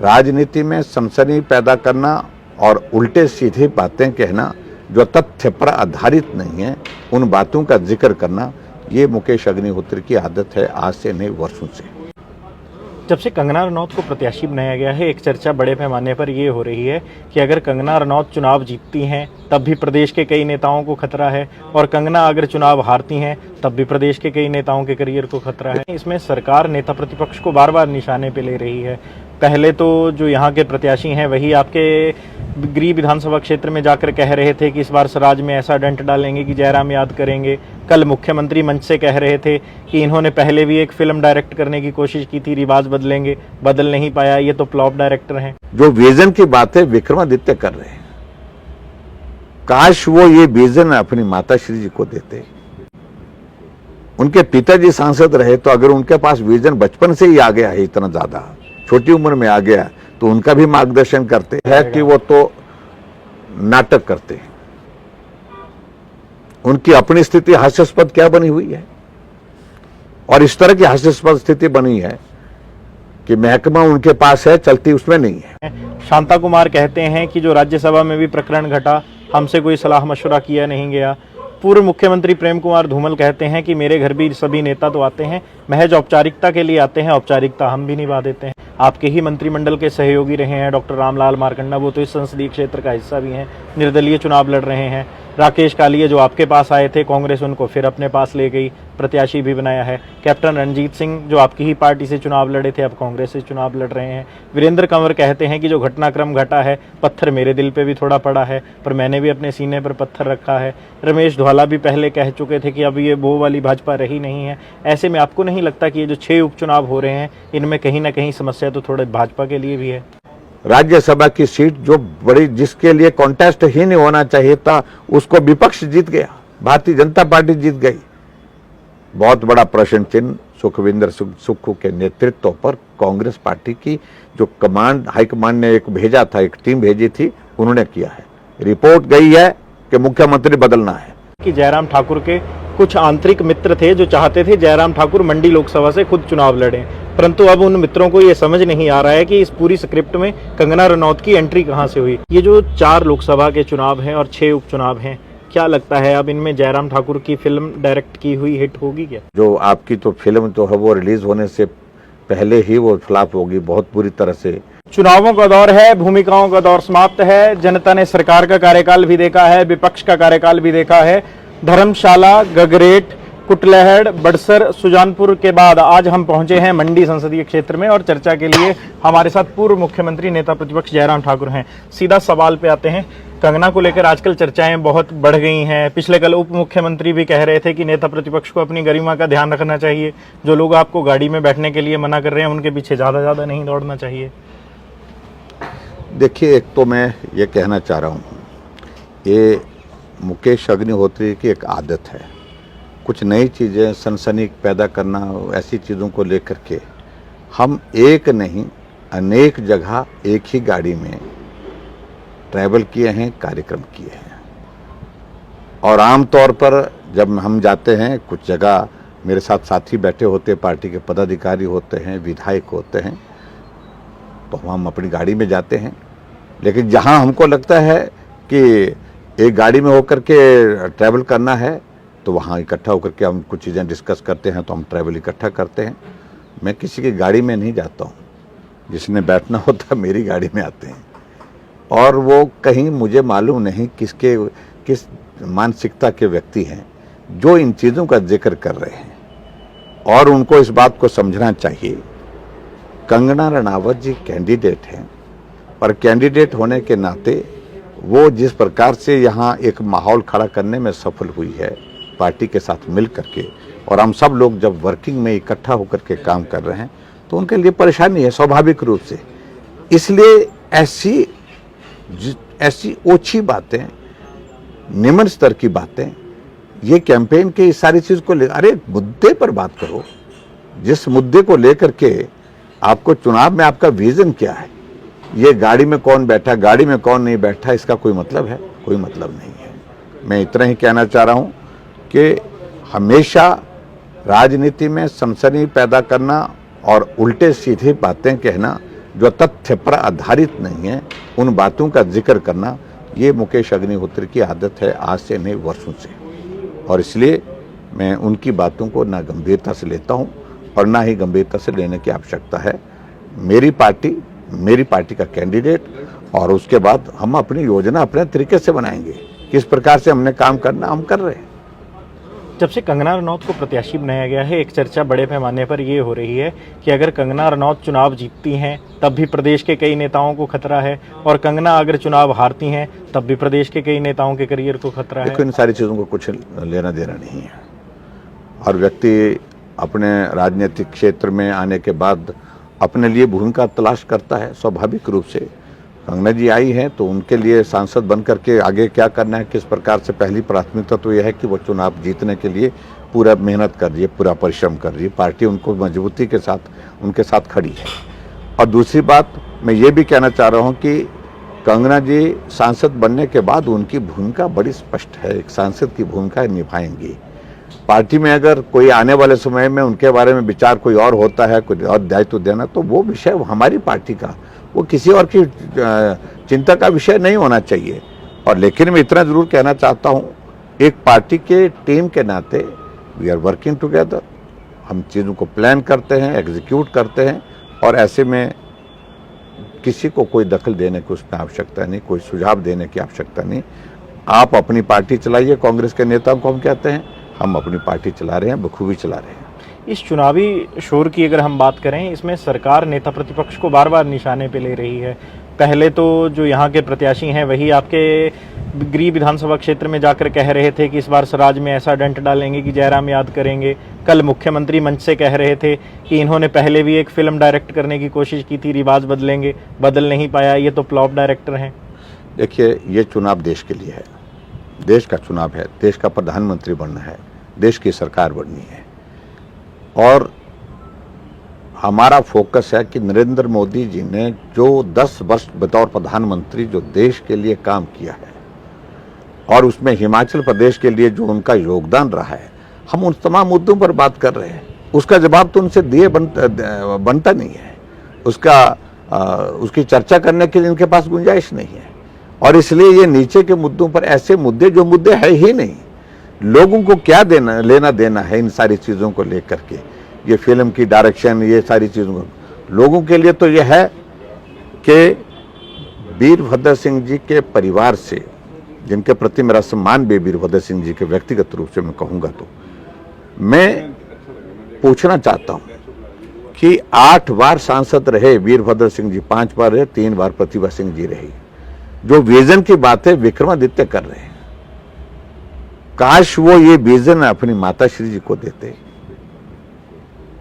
राजनीति में सनसनी पैदा करना और उल्टे सीधे बातें कहना जो तथ्य पर आधारित नहीं है, उन बातों का जिक्र करना, ये मुकेश अग्निहोत्री की आदत है आज से नहीं, वर्षों से। जब से कंगना रनौत को प्रत्याशी बनाया गया है, एक चर्चा बड़े पैमाने पर ये हो रही है कि अगर कंगना रनौत चुनाव जीतती हैं तब भी प्रदेश के कई नेताओं को खतरा है, और कंगना अगर चुनाव हारती हैं तब भी प्रदेश के कई नेताओं के करियर को खतरा है। इसमें सरकार नेता प्रतिपक्ष को बार बार निशाने पे ले रही है। पहले तो जो यहाँ के प्रत्याशी हैं वही आपके गृह विधानसभा क्षेत्र में जाकर कह रहे थे कि इस बार स्वराज में ऐसा डंट डालेंगे कि जयराम याद करेंगे। कल मुख्यमंत्री मंच से कह रहे थे कि इन्होंने पहले भी एक फिल्म डायरेक्ट करने की कोशिश की थी, रिवाज बदलेंगे, बदल नहीं पाया, ये तो फ्लॉप डायरेक्टर हैं। जो विजन की बात है विक्रमादित्य कर रहे हैं, काश वो ये विजन अपनी माता श्री जी को देते। उनके पिताजी सांसद रहे, तो अगर उनके पास विजन बचपन से ही आ गया है, इतना ज्यादा छोटी उम्र में आ गया, तो उनका भी मार्गदर्शन करते हैं कि वो तो नाटक करते हैं। उनकी अपनी स्थिति हास्यास्पद क्या बनी हुई है, और इस तरह की हास्यास्पद स्थिति बनी है कि महकमा उनके पास है, चलती उसमें नहीं है। शांता कुमार कहते हैं कि जो राज्यसभा में भी प्रकरण घटा, हमसे कोई सलाह मशवरा किया नहीं गया। पूर्व मुख्यमंत्री प्रेम कुमार धूमल कहते हैं कि मेरे घर भी सभी नेता तो आते हैं, महज औपचारिकता के लिए आते हैं, औपचारिकता हम भी निभा देते हैं। आपके ही मंत्रिमंडल के सहयोगी रहे हैं डॉक्टर रामलाल मारकंडा, वो तो इस संसदीय क्षेत्र का हिस्सा भी हैं, निर्दलीय चुनाव लड़ रहे हैं। राकेश कालिया जो आपके पास आए थे, कांग्रेस उनको फिर अपने पास ले गई, प्रत्याशी भी बनाया है। कैप्टन रणजीत सिंह जो आपकी ही पार्टी से चुनाव लड़े थे, अब कांग्रेस से चुनाव लड़ रहे हैं। वीरेंद्र कंवर कहते हैं कि जो घटनाक्रम घटा है, पत्थर मेरे दिल पे भी थोड़ा पड़ा है, पर मैंने भी अपने सीने पर पत्थर रखा है। रमेश धवाला भी पहले कह चुके थे कि अब ये वो वाली भाजपा रही नहीं है। ऐसे में आपको नहीं लगता कि ये जो 6 उपचुनाव हो रहे हैं, इनमें कहीं ना कहीं समस्या तो थोड़े भाजपा के लिए भी है? राज्यसभा की सीट जो बड़ी, जिसके लिए कॉन्टेस्ट ही नहीं होना चाहिए था, उसको विपक्ष जीत गया, भारतीय जनता पार्टी जीत गई। बहुत बड़ा प्रश्न चिन्ह सुखविंदर सुक्खू के नेतृत्व पर कांग्रेस पार्टी की जो कमांड, हाईकमांड ने एक भेजा था, एक टीम भेजी थी, उन्होंने किया है। रिपोर्ट गई है कि मुख्यमंत्री बदलना है। कि जयराम ठाकुर के कुछ आंतरिक मित्र थे जो चाहते थे जयराम ठाकुर मंडी लोकसभा से खुद चुनाव लड़ें, परंतु अब उन मित्रों को ये समझ नहीं आ रहा है कि इस पूरी स्क्रिप्ट में कंगना रनौत की एंट्री कहां से हुई। ये जो 4 लोकसभा के चुनाव हैं और 6 उपचुनाव हैं, क्या लगता है अब इनमें जयराम ठाकुर की फिल्म डायरेक्ट की हुई हिट होगी क्या? जो आपकी तो फिल्म तो है वो रिलीज होने से पहले ही वो फ्लॉप होगी बहुत बुरी तरह से। चुनावों का दौर है, भूमिकाओं का दौर समाप्त है। जनता ने सरकार का कार्यकाल भी देखा है, विपक्ष का कार्यकाल भी देखा है। धर्मशाला, गगरेट, कुटलहड़, बड़सर, सुजानपुर के बाद आज हम पहुंचे हैं मंडी संसदीय क्षेत्र में, और चर्चा के लिए हमारे साथ पूर्व मुख्यमंत्री नेता प्रतिपक्ष जयराम ठाकुर हैं। सीधा सवाल पे आते हैं, कंगना को लेकर आजकल चर्चाएं बहुत बढ़ गई हैं। पिछले कल उप मुख्यमंत्री भी कह रहे थे कि नेता प्रतिपक्ष को अपनी गरिमा का ध्यान रखना चाहिए, जो लोग आपको गाड़ी में बैठने के लिए मना कर रहे हैं उनके पीछे ज्यादा नहीं दौड़ना चाहिए। देखिए, एक तो मैं ये कहना चाह रहा हूँ, ये मुकेश अग्निहोत्री की एक आदत है, कुछ नई चीज़ें सनसनी पैदा करना, ऐसी चीज़ों को लेकर के हम एक नहीं अनेक जगह एक ही गाड़ी में ट्रैवल किए हैं, कार्यक्रम किए हैं। और आमतौर पर जब हम जाते हैं कुछ जगह, मेरे साथ साथी बैठे होते, पार्टी के पदाधिकारी होते हैं, विधायक होते हैं, तो हम अपनी गाड़ी में जाते हैं। लेकिन जहां हमको लगता है कि एक गाड़ी में होकर के ट्रैवल करना है, तो वहाँ इकट्ठा होकर के हम कुछ चीज़ें डिस्कस करते हैं, तो हम ट्रैवल इकट्ठा करते हैं। मैं किसी की गाड़ी में नहीं जाता हूँ, जिसने बैठना होता है मेरी गाड़ी में आते हैं। और वो कहीं मुझे मालूम नहीं किस मानसिकता के व्यक्ति हैं जो इन चीज़ों का जिक्र कर रहे हैं, और उनको इस बात को समझना चाहिए। कंगना रनावत जी कैंडिडेट हैं, और कैंडिडेट होने के नाते वो जिस प्रकार से यहाँ एक माहौल खड़ा करने में सफल हुई है पार्टी के साथ मिल करके, और हम सब लोग जब वर्किंग में इकट्ठा होकर के काम कर रहे हैं, तो उनके लिए परेशानी है स्वाभाविक रूप से। इसलिए ऐसी ओछी बातें, निम्न स्तर की बातें, ये कैंपेन के इस सारी चीज को ले, अरे मुद्दे पर बात करो। जिस मुद्दे को लेकर के आपको चुनाव में आपका विजन क्या है, ये गाड़ी में कौन बैठा, गाड़ी में कौन नहीं बैठा, इसका कोई मतलब है? कोई मतलब नहीं है। मैं इतना ही कहना चाह रहा हूं कि हमेशा राजनीति में सनसनी पैदा करना और उल्टे सीधे बातें कहना जो तथ्य पर आधारित नहीं है उन बातों का जिक्र करना, ये मुकेश अग्निहोत्री की आदत है आज से नहीं वर्षों से। और इसलिए मैं उनकी बातों को ना गंभीरता से लेता हूं और ना ही गंभीरता से लेने की आवश्यकता है। मेरी पार्टी का कैंडिडेट, और उसके बाद हम अपनी योजना अपने तरीके से बनाएंगे। किस प्रकार से हमने काम करना हम कर रहे हैं। जब से कंगना रनौत को प्रत्याशी बनाया गया है, एक चर्चा बड़े पैमाने पर ये हो रही है कि अगर कंगना रनौत चुनाव जीतती हैं तब भी प्रदेश के कई नेताओं को खतरा है, और कंगना अगर चुनाव हारती हैं तब भी प्रदेश के कई नेताओं के करियर को खतरा है। देखो, इन सारी चीज़ों को कुछ लेना देना नहीं है। और व्यक्ति अपने राजनीतिक क्षेत्र में आने के बाद अपने लिए भूमिका तलाश करता है। स्वाभाविक रूप से कंगना जी आई हैं तो उनके लिए सांसद बन करके आगे क्या करना है, किस प्रकार से, पहली प्राथमिकता तो यह है कि वो चुनाव जीतने के लिए पूरा मेहनत कर रही है, पूरा परिश्रम कर रही है। पार्टी उनको मजबूती के साथ उनके साथ खड़ी है। और दूसरी बात मैं ये भी कहना चाह रहा हूँ कि कंगना जी सांसद बनने के बाद उनकी भूमिका बड़ी स्पष्ट है, एक सांसद की भूमिका निभाएंगी। पार्टी में अगर कोई आने वाले समय में उनके बारे में विचार कोई और होता है, कोई और दायित्व देना, तो वो विषय हमारी पार्टी का, वो किसी और की चिंता का विषय नहीं होना चाहिए। और लेकिन मैं इतना जरूर कहना चाहता हूँ, एक पार्टी के टीम के नाते वी आर वर्किंग टुगेदर। हम चीज़ों को प्लान करते हैं, एग्जीक्यूट करते हैं, और ऐसे में किसी को कोई दखल देने की उसमें आवश्यकता नहीं, कोई सुझाव देने की आवश्यकता नहीं। आप अपनी पार्टी चलाइए। कांग्रेस के नेताओं को हम कहते हैं, हम अपनी पार्टी चला रहे हैं, बखूबी चला रहे हैं। इस चुनावी शोर की अगर हम बात करें, इसमें सरकार नेता प्रतिपक्ष को बार बार निशाने पे ले रही है। पहले तो जो यहाँ के प्रत्याशी हैं वही आपके गृह विधानसभा क्षेत्र में जाकर कह रहे थे कि इस बार स्वराज में ऐसा डंट डालेंगे कि जयराम याद करेंगे। कल मुख्यमंत्री मंच से कह रहे थे कि इन्होंने पहले भी एक फिल्म डायरेक्ट करने की कोशिश की थी, रिवाज बदलेंगे, बदल नहीं पाया, ये तो फ्लॉप डायरेक्टर हैं। देखिए, ये चुनाव देश के लिए है, देश का चुनाव है, देश का प्रधानमंत्री बनना है, देश की सरकार बननी है। और हमारा फोकस है कि नरेंद्र मोदी जी ने जो 10 वर्ष बतौर प्रधानमंत्री जो देश के लिए काम किया है, और उसमें हिमाचल प्रदेश के लिए जो उनका योगदान रहा है, हम उन तमाम मुद्दों पर बात कर रहे हैं। उसका जवाब तो उनसे दिए बनता नहीं है, उसकी चर्चा करने के लिए इनके पास गुंजाइश नहीं है। और इसलिए ये नीचे के मुद्दों पर, ऐसे मुद्दे जो मुद्दे है ही नहीं, लोगों को क्या लेना देना है इन सारी चीज़ों को लेकर के, ये फिल्म की डायरेक्शन, ये सारी चीज़ों, लोगों के लिए तो ये है कि वीरभद्र सिंह जी के परिवार से, जिनके प्रति मेरा सम्मान भी वीरभद्र सिंह जी के व्यक्तिगत रूप से मैं कहूँगा, तो मैं पूछना चाहता हूँ कि 8 बार सांसद रहे वीरभद्र सिंह जी, 5 बार रहे, 3 बार प्रतिभा सिंह जी रही। जो विजन की बातें विक्रमादित्य कर रहे हैं, काश वो ये विजन अपनी माता श्री जी को देते।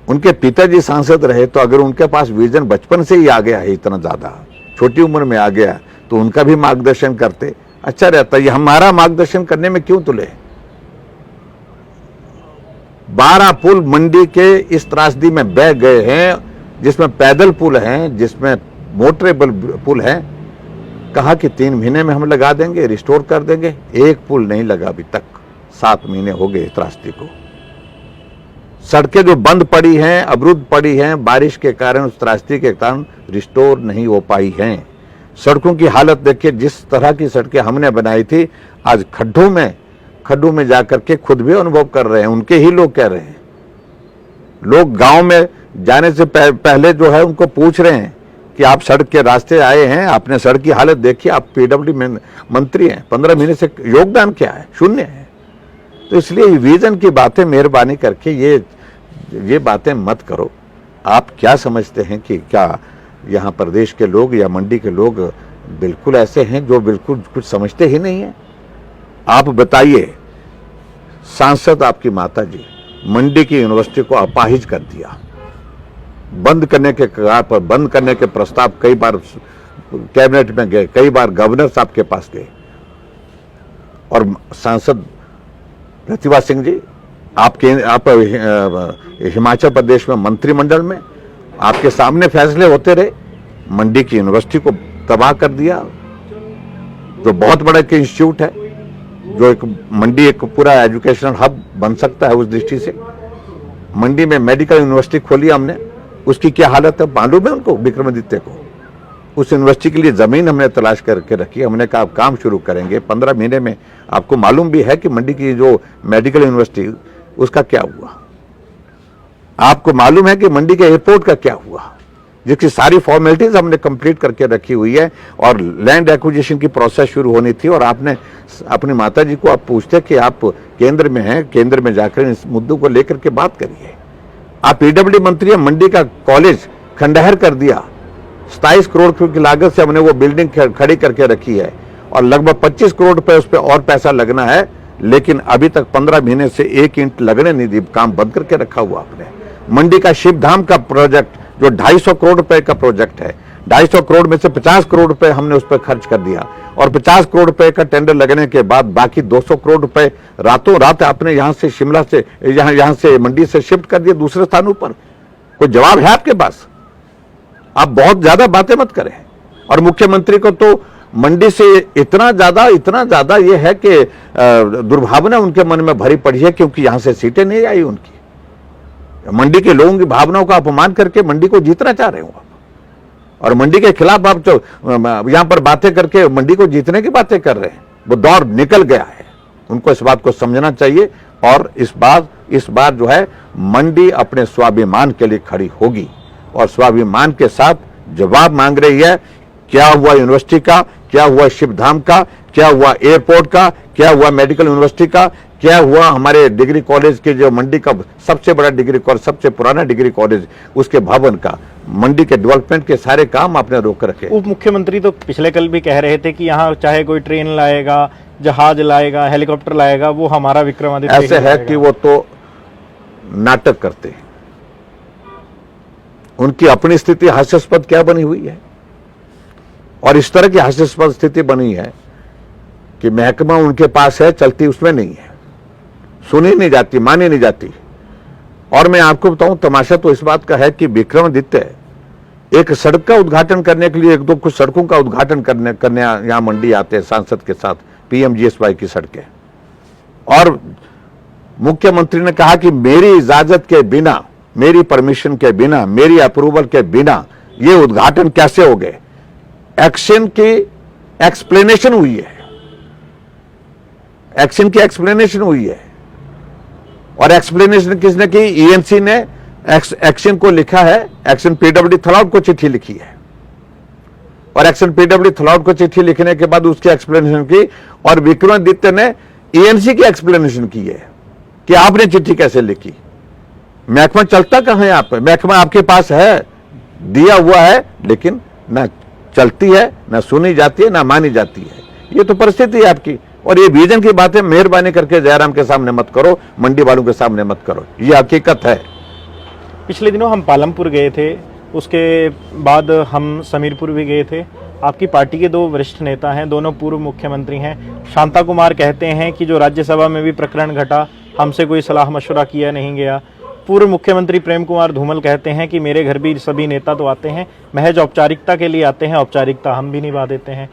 उनके पिताजी सांसद रहे, तो अगर उनके पास विजन बचपन से ही आ गया है, इतना ज्यादा छोटी उम्र में आ गया, तो उनका भी मार्गदर्शन करते, अच्छा रहता। ये हमारा मार्गदर्शन करने में क्यों तुले। 12 पुल मंडी के इस त्रासदी में बह गए हैं, जिसमें पैदल पुल हैं, जिसमें मोटरेबल पुल हैं। कहा कि 3 महीने में हम लगा देंगे, रिस्टोर कर देंगे। एक पुल नहीं लगा अभी तक, 7 महीने हो गए त्रासदी को। सड़कें जो बंद पड़ी हैं, अवरुद्ध पड़ी हैं, बारिश के कारण, उस त्रासदी के कारण रिस्टोर नहीं हो पाई हैं। सड़कों की हालत देखिए, जिस तरह की सड़कें हमने बनाई थी, आज खड्डों में जाकर के खुद भी अनुभव कर रहे हैं। उनके ही लोग कह रहे हैं। लोग गांव में जाने से पहले जो है उनको पूछ रहे हैं कि आप सड़क के रास्ते आए हैं, आपने सड़क की हालत देखी, आप पीडब्ल्यूडी मंत्री हैं, 15 महीने से योगदान क्या है, शून्य है। तो इसलिए विजन की बातें मेहरबानी करके ये बातें मत करो। आप क्या समझते हैं कि क्या यहाँ प्रदेश के लोग या मंडी के लोग बिल्कुल ऐसे हैं जो बिल्कुल कुछ समझते ही नहीं है। आप बताइए, सांसद आपकी माता जी मंडी की यूनिवर्सिटी को अपाहिज कर दिया, बंद करने के कगार पर, बंद करने के प्रस्ताव कई बार कैबिनेट में गए, कई बार गवर्नर साहब के पास गए, और सांसद प्रतिभा सिंह जी आप हिमाचल प्रदेश में मंत्रिमंडल में आपके सामने फैसले होते रहे, मंडी की यूनिवर्सिटी को तबाह कर दिया, जो बहुत बड़ा एक इंस्टीट्यूट है, जो एक मंडी एक पूरा एजुकेशनल हब बन सकता है। उस दृष्टि से मंडी में मेडिकल यूनिवर्सिटी खोली हमने, उसकी क्या हालत है मालूम है उनको, विक्रमादित्य को। उस यूनिवर्सिटी के लिए ज़मीन हमने तलाश करके रखी। हमने कहा आप काम शुरू करेंगे 15 महीने में। आपको मालूम भी है कि मंडी की जो मेडिकल यूनिवर्सिटी उसका क्या हुआ, आपको मालूम है कि मंडी के एयरपोर्ट का क्या हुआ, जिसकी सारी फॉर्मेलिटीज हमने कंप्लीट करके रखी हुई है और लैंड एक्विजिशन की प्रोसेस शुरू होनी थी। और आपने अपनी माता जी को आप पूछते कि आप केंद्र में हैं, केंद्र में जाकर इस मुद्दों को लेकर के बात करिए। आप पीडब्ल्यूडी मंत्री हैं, मंडी का कॉलेज खंडहर कर दिया। 27 करोड़ रुपए की लागत से हमने वो बिल्डिंग खड़ी करके रखी है और लगभग 25 करोड़ रुपए उस पर और पैसा लगना है, लेकिन अभी तक 15 महीने से 1 ईंट लगने नहीं दी, काम बंद करके रखा हुआ आपने। मंडी का शिवधाम का प्रोजेक्ट जो 250 करोड़ रुपए का प्रोजेक्ट है, 250 करोड़ में से 50 करोड़ रुपए हमने उस पर खर्च कर दिया और 50 करोड़ रुपए का टेंडर लगने के बाद बाकी 200 करोड़ रुपए रातों रात आपने यहां से शिमला से यहां से मंडी से शिफ्ट कर दिया दूसरे स्थानों पर। कोई जवाब है आपके पास? आप बहुत ज्यादा बातें मत करें। और मुख्यमंत्री को तो मंडी से इतना ज्यादा ये है कि दुर्भावना उनके मन में भरी पड़ी है, क्योंकि यहां से सीटें नहीं आई उनकी। मंडी के लोगों की भावनाओं का अपमान करके मंडी को जीतना चाह रहे हो आप, और मंडी के खिलाफ आप तो यहां पर बातें करके मंडी को जीतने की बातें कर रहे हैं। वो दौर निकल गया है, उनको इस बात को समझना चाहिए। और इस बार जो है मंडी अपने स्वाभिमान के लिए खड़ी होगी और स्वाभिमान के साथ जवाब मांग रही है। क्या हुआ यूनिवर्सिटी का, क्या हुआ शिवधाम का, क्या हुआ एयरपोर्ट का, क्या हुआ मेडिकल यूनिवर्सिटी का, क्या हुआ हमारे डिग्री कॉलेज के जो मंडी का सबसे बड़ा डिग्री कॉलेज, सबसे पुराना डिग्री कॉलेज, उसके भवन का, मंडी के डेवलपमेंट के सारे काम आपने रोक रखे। उप मुख्यमंत्री तो पिछले कल भी कह रहे थे कि यहाँ चाहे कोई ट्रेन लाएगा, जहाज लाएगा, हेलीकॉप्टर लाएगा, वो हमारा विक्रमादित्य ऐसे है कि वो तो नाटक करते हैं। उनकी अपनी स्थिति हास्यास्पद क्या बनी हुई है, और इस तरह की हास्यास्पद स्थिति बनी है कि महकमा उनके पास है, चलती उसमें नहीं है, सुनी नहीं जाती, मानी नहीं जाती। और मैं आपको बताऊं, तमाशा तो इस बात का है कि विक्रमादित्य एक सड़क का उद्घाटन करने के लिए कुछ सड़कों का उद्घाटन करने यहां मंडी आते हैं सांसद के साथ, PMGSY की सड़कें, और मुख्यमंत्री ने कहा कि मेरी इजाजत के बिना, मेरी परमिशन के बिना, मेरी अप्रूवल के बिना ये उद्घाटन कैसे हो गए। एक्शन की एक्सप्लेनेशन हुई है, एक्शन की एक्सप्लेनेशन हुई है। और एक्सप्लेनेशन किसने की? ENC ने एक्शन को लिखा है, एक्शन PWD थलौट को चिट्ठी लिखी है, और एक्शन PWD थलौट को चिट्ठी लिखने के बाद उसकी एक्सप्लेनेशन की, और विक्रमादित्य ने ENC की एक्सप्लेनेशन की है कि आपने चिट्ठी कैसे लिखी। महकमा चलता कहां है? आप महकमा आपके पास है, दिया हुआ है, लेकिन ना चलती है, ना सुनी जाती है, ना मानी जाती है। ये तो परिस्थिति है आपकी। और ये विजन की बातें मेहरबानी करके जयराम के सामने मत करो, मंडी वालों के सामने मत करो, ये हकीकत है। पिछले दिनों हम पालमपुर गए थे, उसके बाद हम समीरपुर भी गए थे। आपकी पार्टी के 2 वरिष्ठ नेता हैं, दोनों पूर्व मुख्यमंत्री हैं। शांता कुमार कहते हैं कि जो राज्यसभा में भी प्रकरण घटा, हमसे कोई सलाह मशवरा किया नहीं गया। पूर्व मुख्यमंत्री प्रेम कुमार धूमल कहते हैं कि मेरे घर भी सभी नेता तो आते हैं, महज औपचारिकता के लिए आते हैं, औपचारिकता हम भी निभा देते हैं।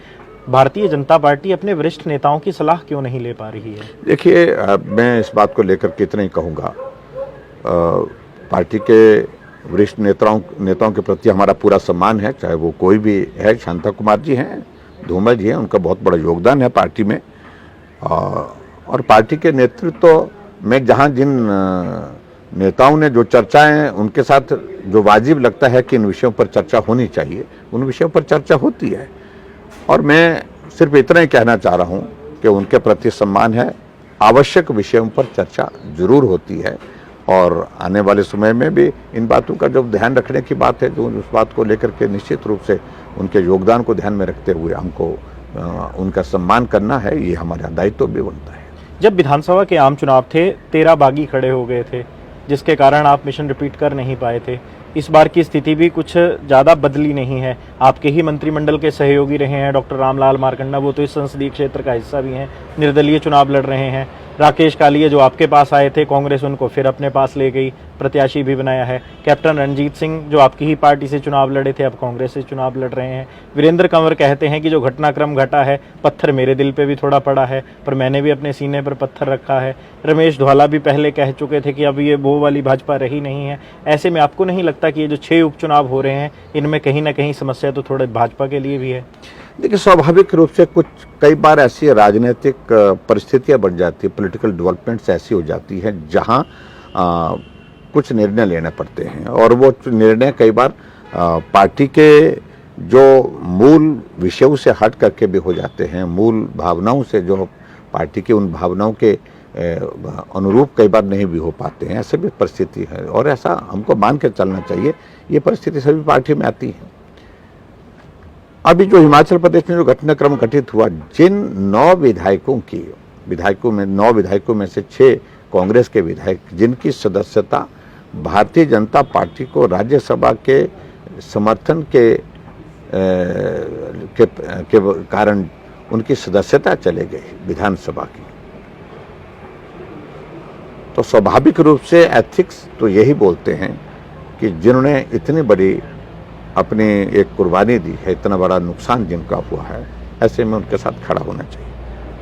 भारतीय जनता पार्टी अपने वरिष्ठ नेताओं की सलाह क्यों नहीं ले पा रही है? देखिए, मैं इस बात को लेकर के इतना ही कहूँगा, पार्टी के वरिष्ठ नेताओं के प्रति हमारा पूरा सम्मान है, चाहे वो कोई भी है। शांता कुमार जी हैं, धूमल जी हैं, उनका बहुत बड़ा योगदान है पार्टी में। और पार्टी के नेतृत्व में जहाँ जिन नेताओं ने जो चर्चाएं, उनके साथ जो वाजिब लगता है कि इन विषयों पर चर्चा होनी चाहिए, उन विषयों पर चर्चा होती है। और मैं सिर्फ इतना ही कहना चाह रहा हूं कि उनके प्रति सम्मान है, आवश्यक विषयों पर चर्चा जरूर होती है, और आने वाले समय में भी इन बातों का जब ध्यान रखने की बात है, जो उस बात को लेकर के निश्चित रूप से उनके योगदान को ध्यान में रखते हुए हमको उनका सम्मान करना है, ये हमारा दायित्व भी बनता है। जब विधानसभा के आम चुनाव थे, 13 बागी खड़े हो गए थे, जिसके कारण आप मिशन रिपीट कर नहीं पाए थे। इस बार की स्थिति भी कुछ ज़्यादा बदली नहीं है। आपके ही मंत्रिमंडल के सहयोगी रहे हैं डॉक्टर रामलाल मारकंडा, वो तो इस संसदीय क्षेत्र का हिस्सा भी हैं, निर्दलीय चुनाव लड़ रहे हैं। राकेश कालिया जो आपके पास आए थे, कांग्रेस उनको फिर अपने पास ले गई, प्रत्याशी भी बनाया है। कैप्टन रणजीत सिंह जो आपकी ही पार्टी से चुनाव लड़े थे, अब कांग्रेस से चुनाव लड़ रहे हैं। वीरेंद्र कंवर कहते हैं कि जो घटनाक्रम घटा है, पत्थर मेरे दिल पे भी थोड़ा पड़ा है, पर मैंने भी अपने सीने पर पत्थर रखा है। रमेश धवाला भी पहले कह चुके थे कि अब ये वो वाली भाजपा रही नहीं है। ऐसे में आपको नहीं लगता कि ये जो 6 उपचुनाव हो रहे हैं, इनमें कहीं ना कहीं समस्या तो थोड़े भाजपा के लिए भी है? देखिए, स्वाभाविक रूप से कई बार ऐसी राजनीतिक परिस्थितियां बन जाती है, पॉलिटिकल डेवलपमेंट्स ऐसी हो जाती है जहां कुछ निर्णय लेने पड़ते हैं, और वो निर्णय कई बार पार्टी के जो मूल विषयों से हट करके भी हो जाते हैं, मूल भावनाओं से, जो पार्टी की उन भावनाओं के अनुरूप कई बार नहीं भी हो पाते हैं। ऐसे भी परिस्थिति है, और ऐसा हमको मान के चलना चाहिए। ये परिस्थिति सभी पार्टी में आती है। अभी जो हिमाचल प्रदेश में जो घटनाक्रम घटित हुआ, जिन 9 विधायकों में से 6 कांग्रेस के विधायक, जिनकी सदस्यता भारतीय जनता पार्टी को राज्यसभा के समर्थन के कारण उनकी सदस्यता चले गई विधानसभा की, तो स्वाभाविक रूप से एथिक्स तो यही बोलते हैं कि जिन्होंने इतनी बड़ी अपनी एक कुर्बानी दी है, इतना बड़ा नुकसान जिनका हुआ है, ऐसे में उनके साथ खड़ा होना चाहिए।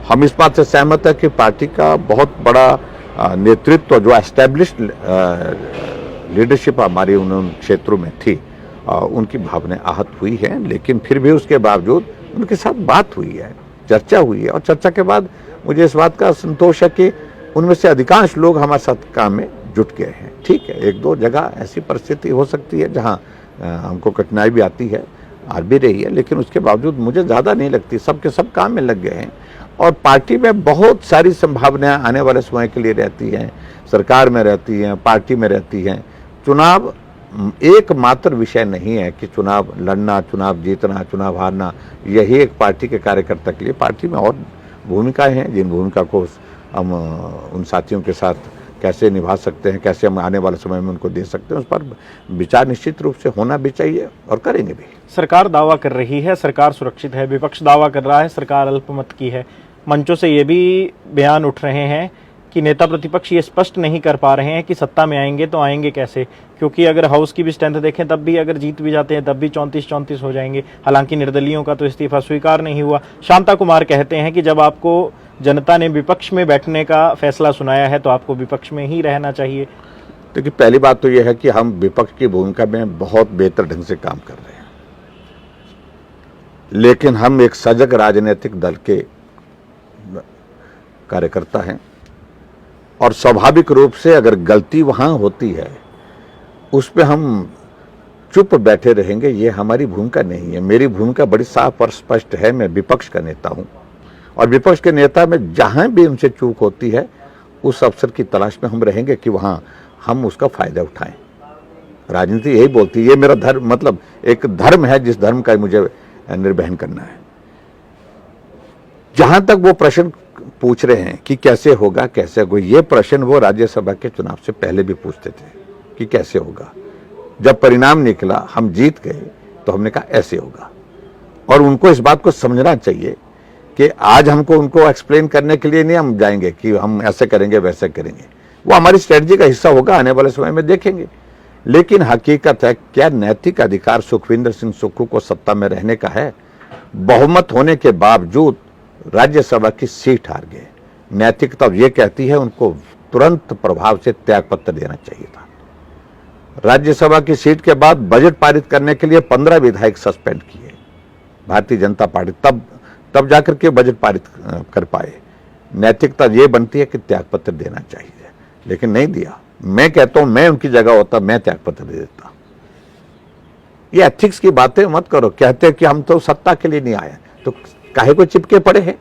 हम इस बात से सहमत है कि पार्टी का बहुत बड़ा नेतृत्व, जो एस्टैब्लिश्ड लीडरशिप हमारी उन क्षेत्रों में थी, उनकी भावनाएं आहत हुई हैं, लेकिन फिर भी उसके बावजूद उनके साथ बात हुई है, चर्चा हुई है, और चर्चा के बाद मुझे इस बात का संतोष है कि उनमें से अधिकांश लोग हमारे साथ काम में जुट गए हैं। ठीक है, 1-2 जगह ऐसी परिस्थिति हो सकती है जहां हमको कठिनाई भी आती है, आ भी रही है, लेकिन उसके बावजूद मुझे ज़्यादा नहीं लगती। सबके सब काम में लग गए हैं, और पार्टी में बहुत सारी संभावनाएं आने वाले समय के लिए रहती हैं, सरकार में रहती हैं, पार्टी में रहती हैं। चुनाव एकमात्र विषय नहीं है कि चुनाव लड़ना, चुनाव जीतना, चुनाव हारना, यही एक पार्टी के कार्यकर्ता के लिए। पार्टी में और भूमिकाएं हैं, जिन भूमिका को हम उन साथियों के साथ कैसे निभा सकते हैं, कैसे हम आने वाले समय में उनको दे सकते हैं, उस पर विचार निश्चित रूप से होना भी चाहिए, और करेंगे भी। सरकार दावा कर रही है सरकार सुरक्षित है, विपक्ष दावा कर रहा है सरकार अल्पमत की है। मंचों से ये भी बयान उठ रहे हैं कि नेता प्रतिपक्ष ये स्पष्ट नहीं कर पा रहे हैं कि सत्ता में आएंगे तो आएंगे कैसे, क्योंकि अगर हाउस की भी स्ट्रेंथ देखें तब भी अगर जीत भी जाते हैं तब भी 34-34 हो जाएंगे। हालांकि निर्दलीयों का तो इस्तीफा स्वीकार नहीं हुआ। शांता कुमार कहते हैं कि जब आपको जनता ने विपक्ष में बैठने का फैसला सुनाया है तो आपको विपक्ष में ही रहना चाहिए। देखिए, पहली बात तो यह है कि हम विपक्ष की भूमिका में बहुत बेहतर ढंग से काम कर रहे हैं, लेकिन हम एक सजग राजनीतिक दल के कार्यकर्ता हैं, और स्वाभाविक रूप से अगर गलती वहां होती है उस पर हम चुप बैठे रहेंगे, ये हमारी भूमिका नहीं है। मेरी भूमिका बड़ी साफ और स्पष्ट है। मैं विपक्ष का नेता हूं, और विपक्ष के नेता में जहां भी उनसे चूक होती है उस अवसर की तलाश में हम रहेंगे कि वहां हम उसका फायदा उठाएं। राजनीति यही बोलती है, ये मेरा धर्म, मतलब एक धर्म है जिस धर्म का मुझे निर्वहन करना है। जहां तक वो प्रश्न पूछ रहे हैं कि कैसे होगा, ये प्रश्न वो राज्यसभा के चुनाव से पहले भी पूछते थे कि कैसे होगा। जब परिणाम निकला, हम जीत गए, तो हमने कहा ऐसे होगा। और उनको इस बात को समझना चाहिए कि आज हमको उनको एक्सप्लेन करने के लिए नहीं हम जाएंगे कि हम ऐसे करेंगे वैसे करेंगे, वो हमारी स्ट्रेटजी का हिस्सा होगा, आने वाले समय में देखेंगे। लेकिन हकीकत है, क्या नैतिक अधिकार सुखविंदर सिंह सुक्खू को सत्ता में रहने का है? बहुमत होने के बावजूद राज्यसभा की सीट हार गए। नैतिकता ये कहती है उनको तुरंत प्रभाव से त्यागपत्र देना चाहिए था। राज्यसभा की सीट के बाद बजट पारित करने के लिए 15 विधायक सस्पेंड किए भारतीय जनता पार्टी, तब जाकर के बजट पारित कर पाए। नैतिकता ये बनती है कि त्यागपत्र देना चाहिए, लेकिन नहीं दिया। मैं कहता हूं, मैं उनकी जगह होता, मैं त्यागपत्र दे देता। ये एथिक्स की बातें मत करो। कहते हैं कि हम तो सत्ता के लिए नहीं आए, तो काहे को चिपके पड़े हैं?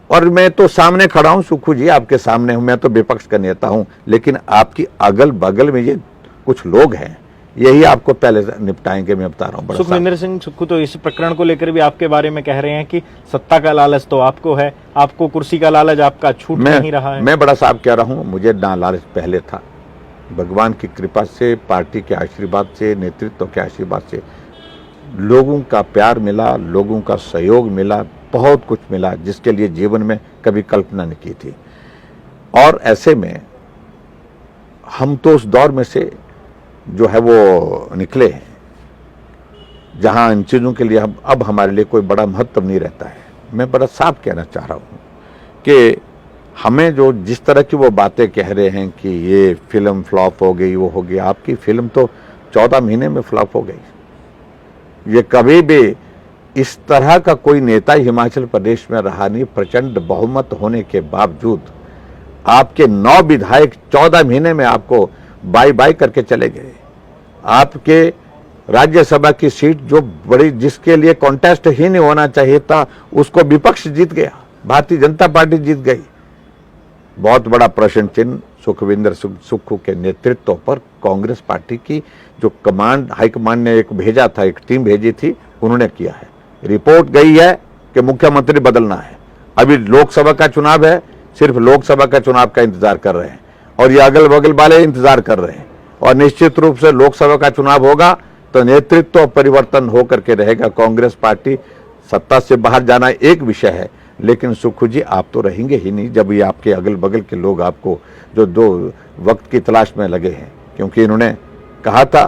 और मैं तो सामने खड़ा हूं सुक्खू जी, आपके सामने हूं, मैं तो विपक्ष का नेता हूं, लेकिन आपकी अगल बगल में ये कुछ लोग हैं, यही आपको पहले निपटाएंगे। मैं बता रहा हूं। सुखविंदर सिंह सुक्खू तो इस प्रकरण को लेकर भी आपके बारे में कह रहे हैं कि सत्ता का लालच तो आपको है, आपको कुर्सी का लालच आपका छूट नहीं रहा है। मैं बड़ा साहब कह रहा हूं, मुझे ना लालच पहले था। भगवान की कृपा से, पार्टी के आशीर्वाद से, नेतृत्व के आशीर्वाद से लोगों का प्यार मिला, लोगों का सहयोग मिला, बहुत कुछ मिला, जिसके लिए जीवन में कभी कल्पना नहीं की थी। और ऐसे में हम तो उस दौर में से जो है वो निकले हैं जहां इन चीज़ों के लिए अब हमारे लिए कोई बड़ा महत्व नहीं रहता है। मैं बड़ा साफ कहना चाह रहा हूं कि हमें जो जिस तरह की वो बातें कह रहे हैं कि ये फिल्म फ्लॉप हो गई, वो हो गई, आपकी फिल्म तो 14 महीने में फ्लॉप हो गई। ये कभी भी इस तरह का कोई नेता हिमाचल प्रदेश में रहा नहीं। प्रचंड बहुमत होने के बावजूद आपके 9 विधायक 14 महीने में आपको बाय बाय करके चले गए। आपके राज्यसभा की सीट जो बड़ी, जिसके लिए कॉन्टेस्ट ही नहीं होना चाहिए था, उसको विपक्ष जीत गया, भारतीय जनता पार्टी जीत गई। बहुत बड़ा प्रश्न चिन्ह सुखविंदर सुक्खू के नेतृत्व पर कांग्रेस पार्टी की जो कमांड, हाईकमांड ने एक भेजा था, एक टीम भेजी थी, उन्होंने किया है। रिपोर्ट गई है कि मुख्यमंत्री बदलना है। अभी लोकसभा का चुनाव है, सिर्फ लोकसभा का चुनाव का इंतजार कर रहे हैं और ये अगल बगल वाले इंतजार कर रहे हैं। और निश्चित रूप से लोकसभा का चुनाव होगा तो नेतृत्व परिवर्तन होकर के रहेगा। कांग्रेस पार्टी सत्ता से बाहर जाना एक विषय है, लेकिन सुक्खू जी आप तो रहेंगे ही नहीं जब ये आपके अगल बगल के लोग आपको जो दो वक्त की तलाश में लगे हैं, क्योंकि इन्होंने कहा था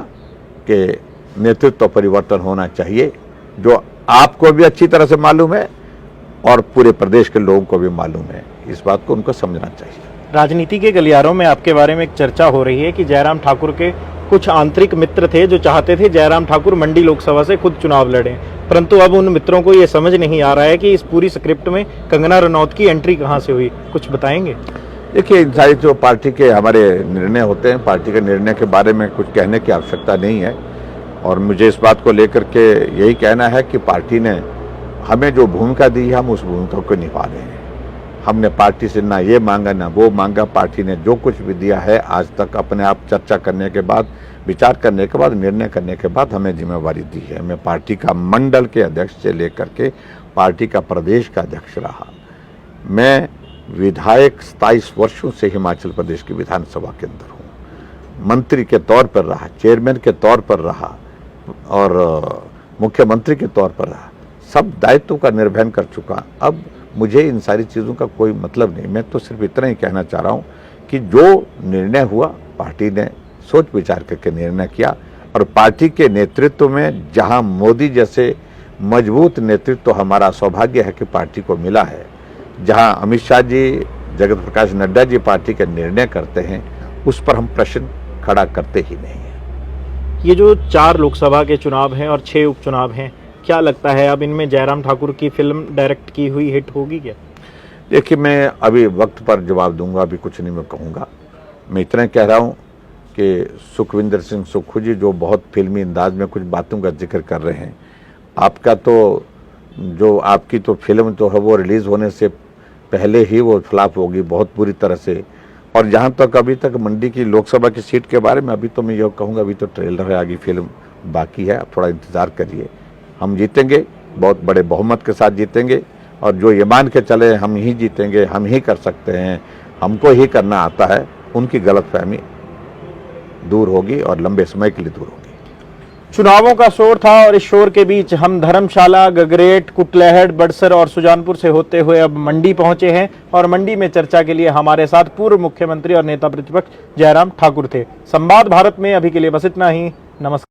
कि नेतृत्व परिवर्तन होना चाहिए, जो आपको भी अच्छी तरह से मालूम है और पूरे प्रदेश के लोगों को भी मालूम है। इस बात को उनको समझना चाहिए। राजनीति के गलियारों में आपके बारे में एक चर्चा हो रही है कि जयराम ठाकुर के कुछ आंतरिक मित्र थे जो चाहते थे जयराम ठाकुर मंडी लोकसभा से खुद चुनाव लड़ें, परंतु अब उन मित्रों को ये समझ नहीं आ रहा है कि इस पूरी स्क्रिप्ट में कंगना रनौत की एंट्री कहां से हुई। कुछ बताएंगे? देखिए, इन सारी जो पार्टी के हमारे निर्णय होते हैं, पार्टी के निर्णय के बारे में कुछ कहने की आवश्यकता नहीं है। और मुझे इस बात को लेकर के यही कहना है कि पार्टी ने हमें जो भूमिका दी है, हम उस भूमिका को निभा रहे हैं। हमने पार्टी से ना ये मांगा ना वो मांगा। पार्टी ने जो कुछ भी दिया है आज तक, अपने आप चर्चा करने के बाद, विचार करने के बाद, निर्णय करने के बाद हमें जिम्मेवारी दी है। मैं पार्टी का मंडल के अध्यक्ष से लेकर के पार्टी का प्रदेश का अध्यक्ष रहा। मैं विधायक 27 वर्षों से हिमाचल प्रदेश की विधानसभा के अंदर हूँ। मंत्री के तौर पर रहा, चेयरमैन के तौर पर रहा और मुख्यमंत्री के तौर पर रहा। सब दायित्वों का निर्वहन कर चुका। अब मुझे इन सारी चीज़ों का कोई मतलब नहीं। मैं तो सिर्फ इतना ही कहना चाह रहा हूँ कि जो निर्णय हुआ, पार्टी ने सोच विचार करके निर्णय किया और पार्टी के नेतृत्व में जहां मोदी जैसे मजबूत नेतृत्व हमारा सौभाग्य है कि पार्टी को मिला है, जहां अमित शाह जी, जगत प्रकाश नड्डा जी पार्टी के निर्णय करते हैं, उस पर हम प्रश्न खड़ा करते ही नहीं है। ये जो 4 लोकसभा के चुनाव हैं और 6 उपचुनाव हैं, क्या लगता है अब इनमें जयराम ठाकुर की फिल्म डायरेक्ट की हुई हिट होगी क्या? देखिए, मैं अभी वक्त पर जवाब दूंगा, अभी कुछ नहीं मैं कहूँगा। मैं इतना कह रहा हूँ कि सुखविंदर सिंह सुक्खू जी जो बहुत फिल्मी अंदाज में कुछ बातों का जिक्र कर रहे हैं, आपका तो जो आपकी तो फिल्म तो है वो रिलीज़ होने से पहले ही वो फ्लॉप होगी बहुत बुरी तरह से। और जहाँ तक अभी तक मंडी की लोकसभा की सीट के बारे में, अभी तो मैं ये कहूँगा अभी तो ट्रेलर है, आगे फिल्म बाकी है, आप थोड़ा इंतज़ार करिए। हम जीतेंगे, बहुत बड़े बहुमत के साथ जीतेंगे और जो ये मान के चले हम ही जीतेंगे, हम ही कर सकते हैं, हमको ही करना आता है, उनकी गलतफहमी दूर होगी और लंबे समय के लिए दूर होगी। चुनावों का शोर था और इस शोर के बीच हम धर्मशाला, गगरेट, कुटलैहड़, बड़सर और सुजानपुर से होते हुए अब मंडी पहुंचे हैं और मंडी में चर्चा के लिए हमारे साथ पूर्व मुख्यमंत्री और नेता प्रतिपक्ष जयराम ठाकुर थे। संवाद भारत में अभी के लिए बस इतना ही। नमस्कार।